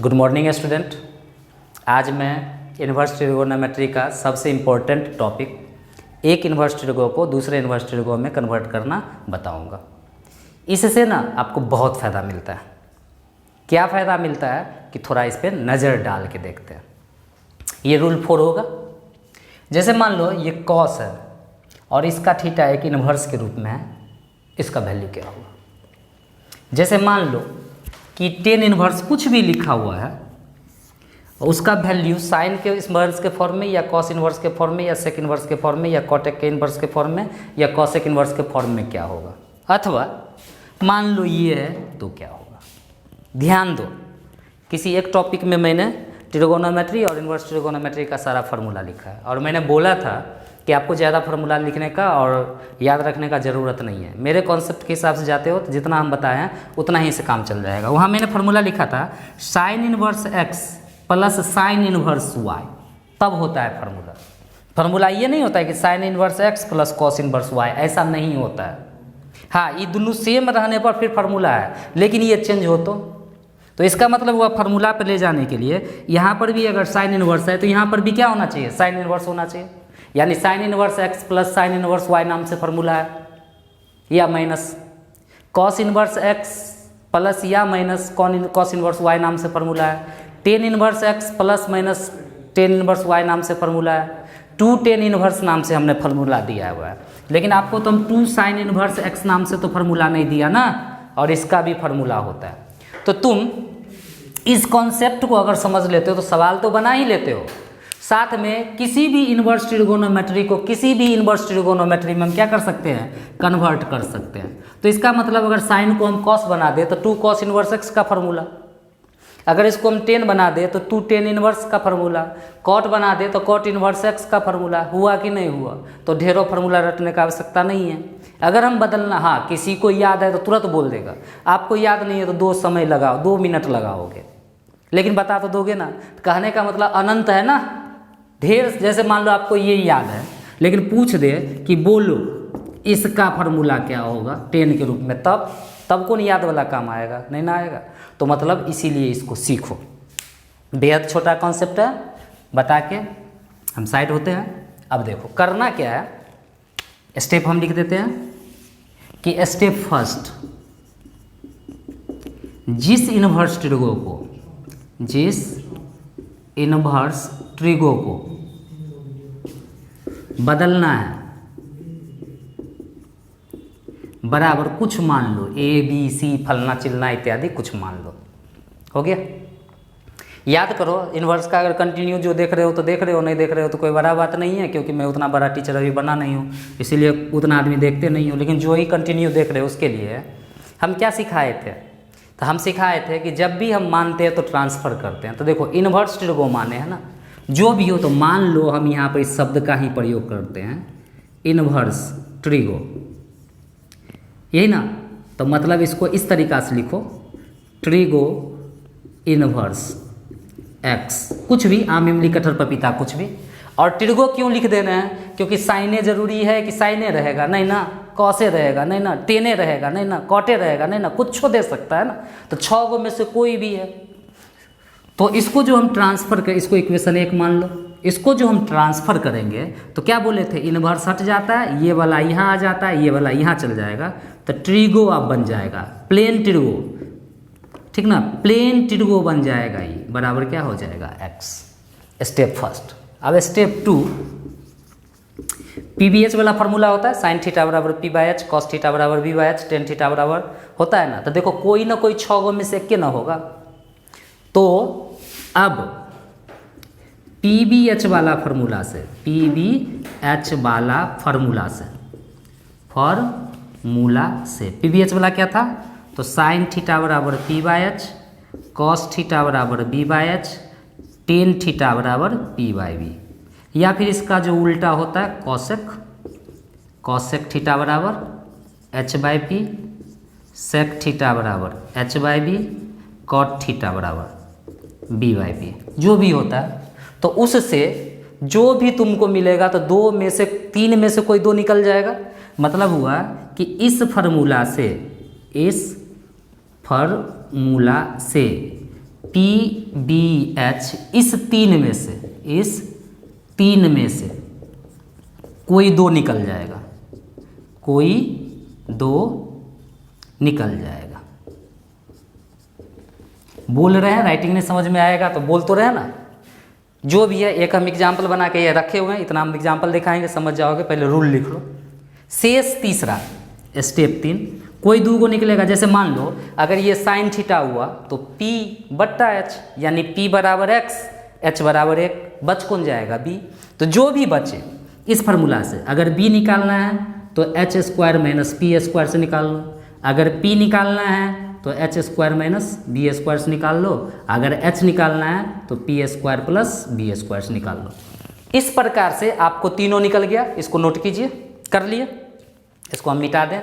Good morning student. आज मैं inverse trigonometry का सबसे इम्पोर्टेंट टॉपिक एक इन्वर्स ट्रिगो को दूसरे इन्वर्स ट्रिगो में कन्वर्ट करना बताऊंगा। इससे ना आपको बहुत फ़ायदा मिलता है। क्या फ़ायदा मिलता है कि थोड़ा इस पर नज़र डाल के देखते हैं। ये रूल 4 होगा। जैसे मान लो ये कॉस है और इसका थीटा एक इन्वर्स के रूप में है, इसका वैल्यू क्या होगा। जैसे मान लो कि टेन इन्वर्स कुछ भी लिखा हुआ है, उसका वैल्यू साइन के इन्वर्स के फॉर्म में या कॉस इन्वर्स के फॉर्म में या सेक इन्वर्स के फॉर्म में या कॉटेक के इन्वर्स के फॉर्म में या कॉसेक इन्वर्स के फॉर्म में क्या होगा। अथवा मान लो ये है तो क्या होगा। ध्यान दो, किसी एक टॉपिक में मैंने ट्रिगोनोमेट्री और इन्वर्स ट्रिगोनोमेट्री का सारा फार्मूला लिखा है और मैंने बोला था कि आपको ज़्यादा फार्मूला लिखने का और याद रखने का ज़रूरत नहीं है। मेरे कॉन्सेप्ट के हिसाब से जाते हो तो जितना हम बताए हैं उतना ही से काम चल जाएगा। वहाँ मैंने फार्मूला लिखा था sine inverse x plus sine inverse y, तब होता है फार्मूला। फार्मूला ये नहीं होता है कि sine inverse x plus cos inverse y, ऐसा नहीं होता है। हाँ, ये दोनों सेम रहने पर फिर फार्मूला है, लेकिन ये चेंज हो तो इसका मतलब हुआ फार्मूला पर ले जाने के लिए यहाँ पर भी अगर साइन इन्वर्स है तो यहाँ पर भी क्या होना चाहिए, साइन इन्वर्स होना चाहिए। यानी sine inverse x plus sine inverse y नाम से फार्मूला है, या minus cos inverse x plus या माइनस कॉस इन्वर्स वाई नाम से फार्मूला है। Tan inverse x plus minus tan inverse y नाम से फार्मूला है। 2 टेन इन्वर्स नाम से हमने फार्मूला दिया हुआ है, लेकिन आपको तो हम 2 साइन इन्वर्स एक्स नाम से तो फार्मूला नहीं दिया ना, और इसका भी फार्मूला होता है। तो तुम इस कॉन्सेप्ट को अगर समझ लेते हो तो सवाल तो बना ही लेते हो। साथ में किसी भी इन्वर्स ट्रिगोनोमेट्री को किसी भी इन्वर्स ट्रिगोनोमेट्री में हम क्या कर सकते हैं, कन्वर्ट कर सकते हैं। तो इसका मतलब अगर साइन को हम कॉस बना दे तो 2 कॉस इन्वर्स एक्स का फार्मूला, अगर इसको हम टेन बना दे तो 2 टेन इन्वर्स का फार्मूला, कॉट बना दे तो कॉट इन्वर्स एक्स का फार्मूला। हुआ कि नहीं हुआ? तो ढेरों फार्मूला रटने का आवश्यकता नहीं है। अगर हम बदलना, हाँ किसी को याद है तो तुरंत बोल देगा, आपको याद नहीं है तो 2 समय लगाओ, 2 मिनट लगाओगे, लेकिन बता तो दोगे ना। कहने का मतलब अनंत है ना, ढेर। जैसे मान लो आपको ये याद है, लेकिन पूछ दे कि बोलो इसका फार्मूला क्या होगा 10 के रूप में, तब कौन याद वाला काम आएगा, नहीं ना आएगा। तो मतलब इसीलिए इसको सीखो। बेहद छोटा कॉन्सेप्ट है, बता के हम साइड होते हैं। अब देखो करना क्या है, स्टेप हम लिख देते हैं कि स्टेप फर्स्ट, जिस इन्वर्स ट्रिगो को बदलना है बराबर कुछ मान लो, ए बी सी फलना चिलना इत्यादि कुछ मान लो। हो गया? याद करो इन्वर्स का, अगर कंटिन्यू जो देख रहे हो तो देख रहे हो, नहीं देख रहे हो तो कोई बड़ा बात नहीं है, क्योंकि मैं उतना बड़ा टीचर अभी बना नहीं हूँ, इसीलिए उतना आदमी देखते नहीं हो। लेकिन जो ही कंटिन्यू देख रहे हो उसके लिए हम क्या सिखाए थे, तो हम सिखाए थे कि जब भी हम मानते हैं तो ट्रांसफ़र करते हैं। तो देखो इन्वर्स ट्रिगो माने है ना, जो भी हो तो मान लो हम यहाँ पर इस शब्द का ही प्रयोग करते हैं, इन्वर्स ट्रिगो, यही ना। तो मतलब इसको इस तरीक़ा से लिखो, ट्रिगो इन्वर्स एक्स, कुछ भी आम इमली कटहल पपीता कुछ भी। और ट्रिगो क्यों लिख दे रहे हैं, क्योंकि साइने जरूरी है कि साइने रहेगा, नहीं ना कॉसे रहेगा, नहीं ना टेने रहेगा, नहीं ना कॉटे रहेगा, नहीं ना कुछ दे सकता है ना। तो 6 गो में से कोई भी है। तो इसको जो हम ट्रांसफ़र कर, इसको इक्वेशन 1 मान लो, इसको जो हम ट्रांसफ़र करेंगे तो क्या बोले थे, इन्वर्स हट जाता है, ये वाला यहाँ आ जाता है, ये वाला यहाँ चल जाएगा, तो ट्रिगो अब बन जाएगा प्लेन ट्रिगो, ठीक ना, प्लेन ट्रिगो बन जाएगा। ये बराबर क्या हो जाएगा, एक्स। Step first. अब स्टेप 2, पीबीएच वाला फार्मूला होता है, साइन थीटा बराबर P by H, cos theta बराबर B by H, tan theta बराबर होता है ना। तो देखो कोई ना कोई 6 गो में से एक ना होगा। तो अब पीबीएच वाला फार्मूला से, पीबीएच वाला फार्मूला से पीबीएच वाला क्या था, तो साइन थीटा बराबर P by H, cos theta बराबर B by H, tan theta बराबर पी बाई बी, या फिर इसका जो उल्टा होता है कॉसेक थीटा बराबर H by P, sec theta बराबर H by B, cot theta बराबर बी बाई पी, जो भी होता है। तो उससे जो भी तुमको मिलेगा तो 2 में से 3 में से कोई 2 निकल जाएगा। मतलब हुआ कि इस फार्मूला से पी बी एच इस तीन में से कोई दो निकल जाएगा, कोई दो निकल जाएगा। बोल रहे हैं, राइटिंग में समझ में आएगा तो बोल तो रहे ना। जो भी है एक हम एग्जाम्पल बना के ये रखे हुए हैं, इतना हम एग्जाम्पल दिखाएंगे, समझ जाओगे। पहले रूल लिख लो। शेष तीसरा स्टेप 3, कोई दो को निकलेगा। जैसे मान लो अगर ये साइन थीटा हुआ तो P बट्टा एच, यानी P बराबर x, h बराबर 1, बच कौन जाएगा b। तो जो भी बचे इस फार्मूला से, अगर b निकालना है तो H square minus P square से निकाल लो, अगर p निकालना है तो H square minus B square से निकाल लो, अगर h निकालना है तो P square plus B square से निकाल लो। इस प्रकार से आपको तीनों निकल गया। इसको नोट कीजिए, कर लिए, इसको हम मिटा दें।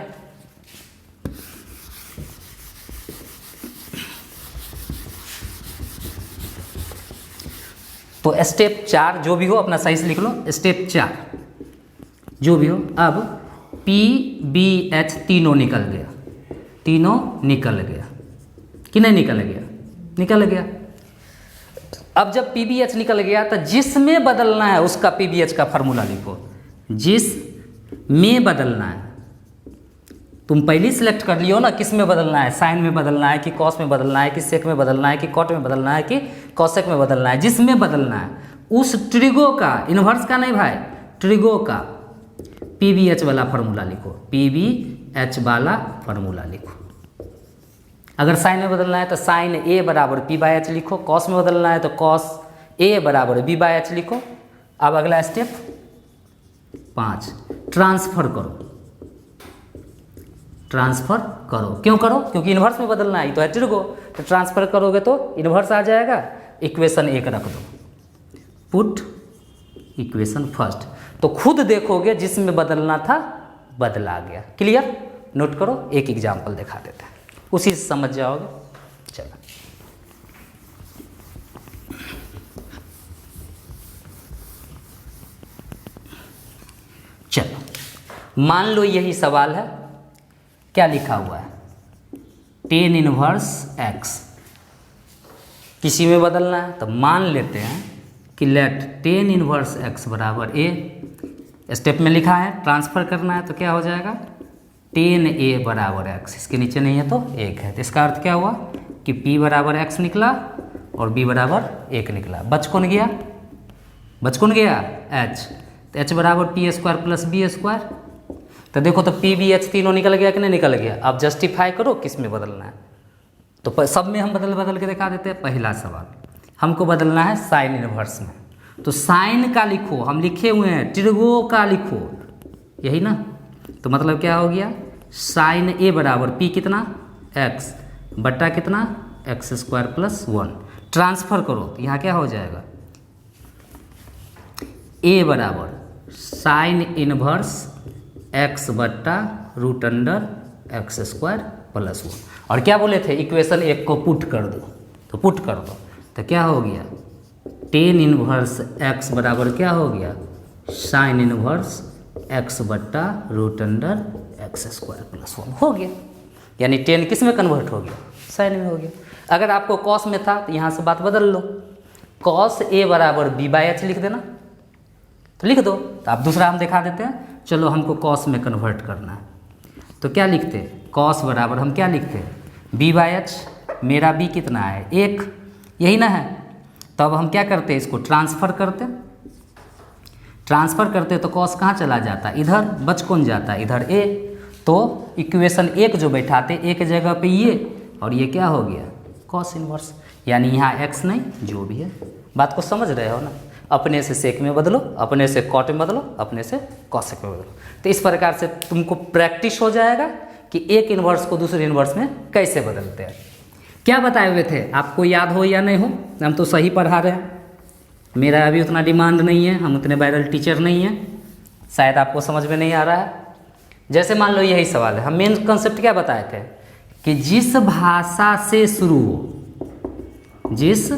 तो स्टेप 4 जो भी हो अपना सही से लिख लो। स्टेप 4 जो भी हो, अब पी बी एच तीनों निकल गया, तीनों निकल गया कि नहीं निकल गया? निकल गया। अब जब पी बी एच निकल गया तो जिसमें बदलना है उसका पी बी एच का फार्मूला लिखो। जिस में बदलना है, तुम पहले सिलेक्ट कर लियो ना किस में बदलना है, साइन में बदलना है कि कॉस में बदलना है कि सेक में बदलना है कि कॉट में बदलना है कि कॉसेक में बदलना है। जिसमें बदलना है उस ट्रिगो का, इन्वर्स का नहीं भाई, ट्रिगो का पी बी एच वाला फार्मूला लिखो, पी बी एच वाला फार्मूला लिखो। अगर साइन में बदलना है तो साइन ए बराबर पी बाई एच लिखो, कॉस में बदलना है तो कॉस ए बराबर बी बाई एच लिखो। अब अगला स्टेप 5, ट्रांसफर करो। ट्रांसफर करो, क्यों करो? क्योंकि इन्वर्स में बदलना है, तो है ट्रिगो, तो ट्रांसफर करोगे तो इन्वर्स आ जाएगा। इक्वेशन 1 रख दो, पुट इक्वेशन फर्स्ट। तो खुद देखोगे जिसमें बदलना था बदला गया। क्लियर? नोट करो, एक एग्जाम्पल दिखा देते हैं, उसी से समझ जाओगे। चलो चलो, मान लो यही सवाल है। क्या लिखा हुआ है? Tan inverse x। किसी में बदलना है तो मान लेते हैं कि लेट टेन इनवर्स x बराबर a। स्टेप में लिखा है ट्रांसफर करना है तो क्या हो जाएगा? टेन a बराबर x। इसके नीचे नहीं है तो 1 है, तो इसका अर्थ क्या हुआ कि p बराबर x निकला और b बराबर 1 निकला। बच कौन गया? बच कौन गया? h। तो h बराबर P square plus B square. तो देखो तो पी बी एच तीनों निकल गया कि नहीं निकल गया? अब जस्टिफाई करो किस में बदलना है। तो सब में हम बदल के दिखा देते हैं। पहला सवाल हमको बदलना है साइन इनवर्स में, तो साइन का लिखो, हम लिखे हुए हैं ट्रिगो का लिखो, यही ना। तो मतलब क्या हो गया? साइन ए बराबर पी कितना? एक्स बट्टा कितना? X square plus 1। ट्रांसफर करो तो यहाँ क्या हो जाएगा? ए बराबर साइन इनवर्स एक्स बट्टा root under x square plus 1। और क्या बोले थे? इक्वेशन 1 को पुट कर दो, तो पुट कर दो तो क्या हो गया? टेन इनवर्स एक्स बराबर क्या हो गया? साइन इनवर्स एक्स बट्टा root under x square plus 1 हो गया। यानी टेन किस में कन्वर्ट हो गया? साइन में हो गया। अगर आपको कॉस में था तो यहाँ से बात बदल लो, कॉस ए बराबर बी बाई एच लिख देना, तो लिख दो। तो आप दूसरा हम दिखा देते हैं। चलो हमको कॉस में कन्वर्ट करना है तो क्या लिखते? कॉस बराबर हम क्या लिखते? B by H. मेरा बी कितना है? 1, यही ना है। तो अब हम क्या करते? इसको ट्रांसफ़र करते। ट्रांसफ़र करते तो कॉस कहाँ चला जाता? इधर। बच कौन जाता? इधर ए। तो इक्वेशन 1 जो बैठाते, एक जगह पे ये और ये क्या हो गया? Cos inverse. यानी यहाँ एक्स नहीं, जो भी है। बात को समझ रहे हो ना? अपने से सेक में बदलो, अपने से कॉट में बदलो, अपने से कॉसेक में बदलो। तो इस प्रकार से तुमको प्रैक्टिस हो जाएगा कि एक इन्वर्स को दूसरे इन्वर्स में कैसे बदलते हैं। क्या बताए हुए थे? आपको याद हो या नहीं हो? हम तो सही पढ़ा रहे हैं। मेरा अभी उतना डिमांड नहीं है, हम उतने वायरल टीचर नहीं हैं, शायद आपको समझ में नहीं आ रहा है। जैसे मान लो यही सवाल है, हम मेन कंसेप्ट क्या बताए थे कि जिस भाषा से शुरू हो, जिस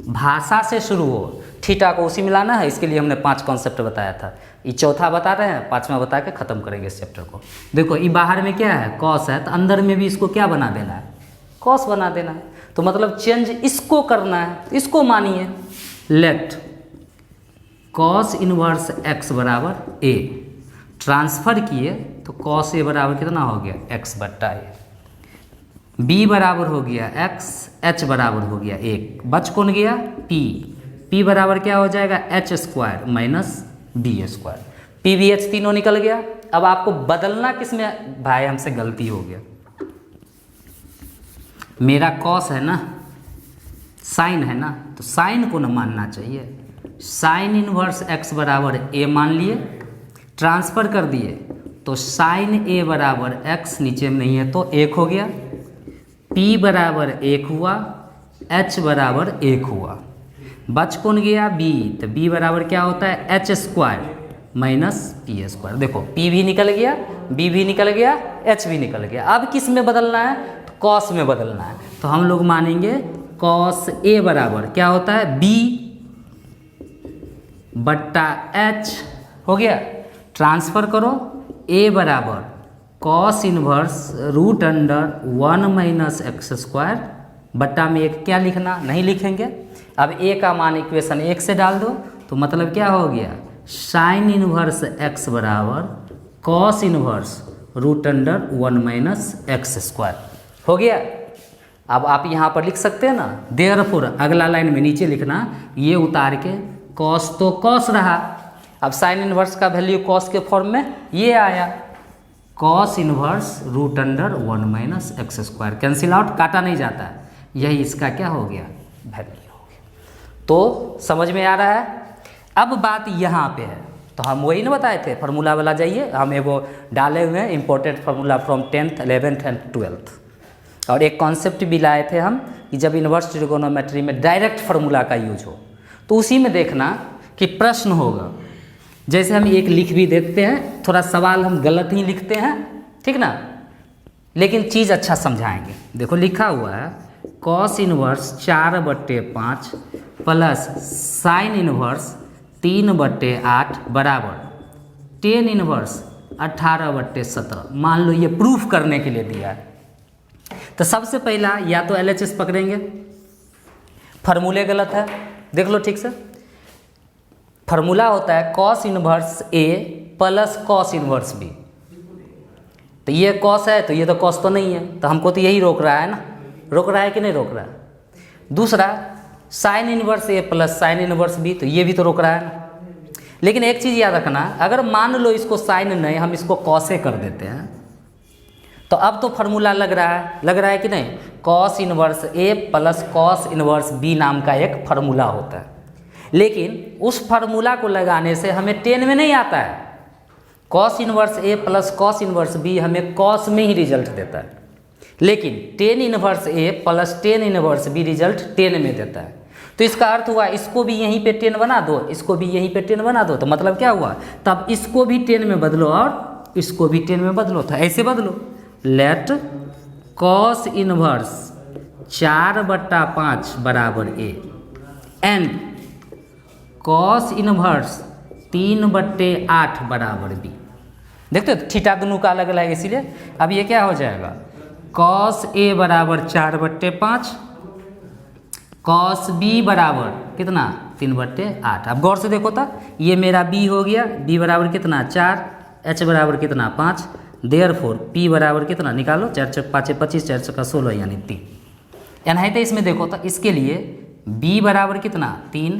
भाषा से शुरू हो, थीटा को उसी मिलाना है। इसके लिए हमने 5 कॉन्सेप्ट बताया था। ये चौथा बता रहे हैं, 5वां बता के ख़त्म करेंगे इस चैप्टर को। देखो ये बाहर में क्या है? कॉस है, तो अंदर में भी इसको क्या बना देना है? कॉस बना देना है। तो मतलब चेंज इसको करना है, इसको मानिए लेट कॉस इनवर्स एक्स बराबर ए, ट्रांसफर किए तो कॉस ए बराबर कितना हो गया एक्स बट्टा ए, बी बराबर हो गया एक्स, एच बराबर हो गया एक, बच कौन गया पी, पी बराबर क्या हो जाएगा H square minus B square, P B H तीनों निकल गया। अब आपको बदलना किस में, भाई हमसे गलती हो गया, मेरा कॉस है ना, साइन है ना, तो साइन को ना मानना चाहिए, साइन इनवर्स एक्स बराबर ए मान लिए, ट्रांसफर कर दिए तो साइन ए बराबर एक्स नीचे में नहीं है तो एक हो गया, P बराबर एक हुआ, H बराबर एक हुआ, बच कौन गया B, तो B बराबर क्या होता है H square minus P square. देखो P भी निकल गया, B भी निकल गया, H भी निकल गया। अब किस में बदलना है, तो कॉस में बदलना है, तो हम लोग मानेंगे कॉस A बराबर क्या होता है B बट्टा H हो गया, ट्रांसफर करो A बराबर cos inverse root under 1 minus x square बट्टा में एक, क्या लिखना नहीं लिखेंगे। अब ए का मान इक्वेशन एक से डाल दो तो मतलब क्या हो गया साइन इनवर्स एक्स बराबर cos inverse root under 1 minus x square हो गया। अब आप यहाँ पर लिख सकते हैं ना, देयरफॉर अगला लाइन में नीचे लिखना, ये उतार के कॉस तो कॉस रहा, अब साइन इनवर्स का वैल्यू कॉस के फॉर्म में ये आया, cos inverse root under 1 minus x square, cancel out, काटा नहीं जाता है, यही इसका क्या हो गया वैल्यू हो गया। तो समझ में आ रहा है। अब बात यहाँ पे है, तो हम वही ना बताए थे फार्मूला वाला, जाइए हम एगो डाले हुए हैं important formula from 10th 11th and 12th, और एक कॉन्सेप्ट भी लाए थे हम कि जब इन्वर्स ट्रिगोनोमेट्री में डायरेक्ट फार्मूला का यूज हो तो उसी में देखना कि प्रश्न होगा, जैसे हम एक लिख भी देते हैं, थोड़ा सवाल हम गलत ही लिखते हैं, ठीक ना, लेकिन चीज़ अच्छा समझाएंगे। देखो लिखा हुआ है cos inverse 4/5 plus sine inverse 3/8 बराबर टेन इनवर्स 18/17। मान लो ये प्रूफ करने के लिए दिया है, तो सबसे पहला या तो LHS पकड़ेंगे, फार्मूले गलत है, देख लो ठीक से, फार्मूला होता है कॉस इनवर्स ए प्लस कॉस इनवर्स बी, तो ये कॉस है तो ये तो कॉस तो नहीं है, तो हमको तो यही रोक रहा है ना, रोक रहा है कि नहीं रोक रहा है। दूसरा साइन इनवर्स ए प्लस साइन इनवर्स बी, तो ये भी तो रोक रहा है ना। लेकिन एक चीज़ याद रखना, अगर मान लो इसको साइन नहीं, हम इसको कॉसे कर देते हैं, तो अब तो फार्मूला लग रहा है कि नहीं, कॉस इनवर्स ए प्लस कॉस इनवर्स बी नाम का एक फार्मूला होता है, लेकिन उस फार्मूला को लगाने से हमें 10 में नहीं आता है, कॉस इनवर्स ए प्लस कॉस इनवर्स बी हमें कॉस में ही रिजल्ट देता है, लेकिन टेन इनवर्स ए plus tan inverse B result 10 में देता है। तो इसका अर्थ हुआ इसको भी यहीं पे 10 बना दो, इसको भी यहीं पे 10 बना दो, तो मतलब क्या हुआ, तब इसको भी 10 में बदलो और इसको भी 10 में बदलो, तो ऐसे बदलो, लेट कॉस इनवर्स 4/5 बराबर ए एंड कॉस इनवर्स 3/8 बराबर बी। देखते हो थीटा दोनों का अलग अलग है, इसीलिए अब ये क्या हो जाएगा, कॉस ए बराबर 4/5, कॉस बी बराबर कितना 3/8। अब गौर से देखो तो ये मेरा बी हो गया, बी बराबर कितना 4, एच बराबर कितना 5, देयरफॉर पी बराबर कितना निकालो, 4 × 5 = 25, 4 × 16 यानी 3। यानी तो इसमें देखो तो इसके लिए बी बराबर कितना 3,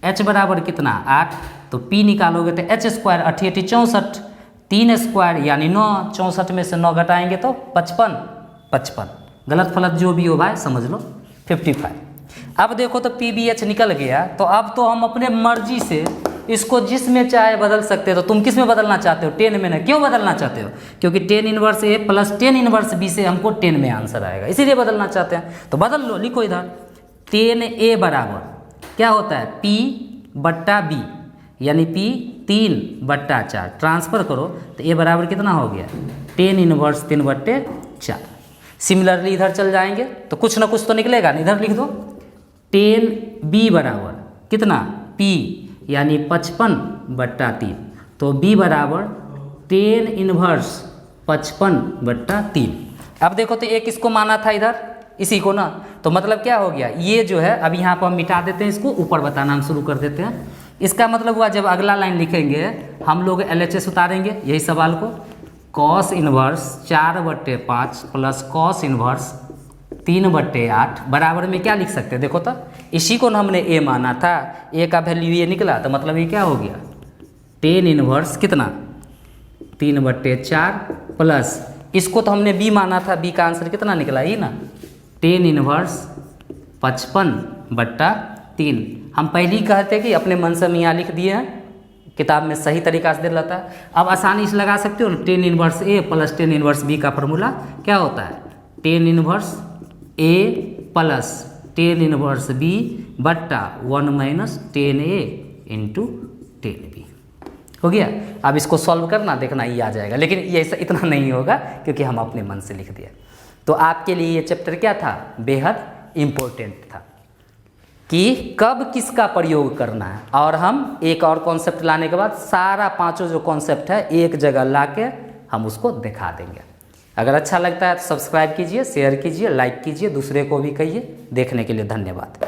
एच बराबर कितना 8, तो पी निकालोगे तो एच स्क्वायर 8 × 8 = 64, 3 स्क्वायर यानी 9, 64 में से 9 घटाएंगे तो 55, गलत फलत जो भी हो भाई समझ लो 55। अब देखो तो पी बी एच निकल गया, तो अब तो हम अपने मर्जी से इसको जिसमें चाहे बदल सकते हो। तो तुम किस में बदलना चाहते हो, 10 में ना, क्यों बदलना चाहते हो, क्योंकि टेन इनवर्स ए प्लस टेन इनवर्स बी से हमको 10 में आंसर आएगा, इसीलिए बदलना चाहते हैं। तो बदल लो, लिखो इधर 10a बराबर क्या होता है P/B, यानी P 3/4, ट्रांसफर करो तो a बराबर कितना हो गया 10 इनवर्स 3/4। सिमिलरली इधर चल जाएंगे तो कुछ ना कुछ तो निकलेगा, इधर लिख दो 10b बराबर कितना P यानी 55/3, तो b बराबर 10 इनवर्स 55/3। अब देखो तो एक इसको माना था इधर इसी को ना। तो मतलब क्या हो गया, ये जो है अब यहाँ पर हम मिटा देते हैं, इसको ऊपर बताना हम शुरू कर देते हैं। इसका मतलब हुआ जब अगला लाइन लिखेंगे हम लोग LHS उतारेंगे यही सवाल को, cos inverse 4/5 plus cos inverse 3/8 बराबर में क्या लिख सकते हैं, देखो तो इसी को ना हमने ए माना था, ए का वैल्यू ये निकला, तो मतलब ये क्या हो गया टेन इनवर्स कितना 3/4 प्लस इसको तो हमने बी माना था, बी का आंसर कितना निकला ये ना टेन इनवर्स 55/3। हम पहले ही कहते कि अपने मन से हम यहाँ लिख दिए हैं, किताब में सही तरीका से दे रहा था। अब आसानी से लगा सकते हो ना, टेन इनवर्स ए प्लस टेन इनवर्स बी का फॉर्मूला क्या होता है, टेन इनवर्स ए प्लस टेन इनवर्स बी बट्टा 1 माइनस 10A इंटू 10B हो गया। अब इसको सॉल्व करना, देखना ये आ जाएगा, लेकिन ये ऐसा इतना नहीं होगा क्योंकि हम अपने मन से लिख दिया। तो आपके लिए ये चैप्टर क्या था, बेहद इम्पोर्टेंट था कि कब किसका प्रयोग करना है। और हम एक और कॉन्सेप्ट लाने के बाद सारा पांचों जो कॉन्सेप्ट है एक जगह ला के हम उसको दिखा देंगे। अगर अच्छा लगता है तो सब्सक्राइब कीजिए, शेयर कीजिए, लाइक कीजिए, दूसरे को भी कहिए। देखने के लिए धन्यवाद।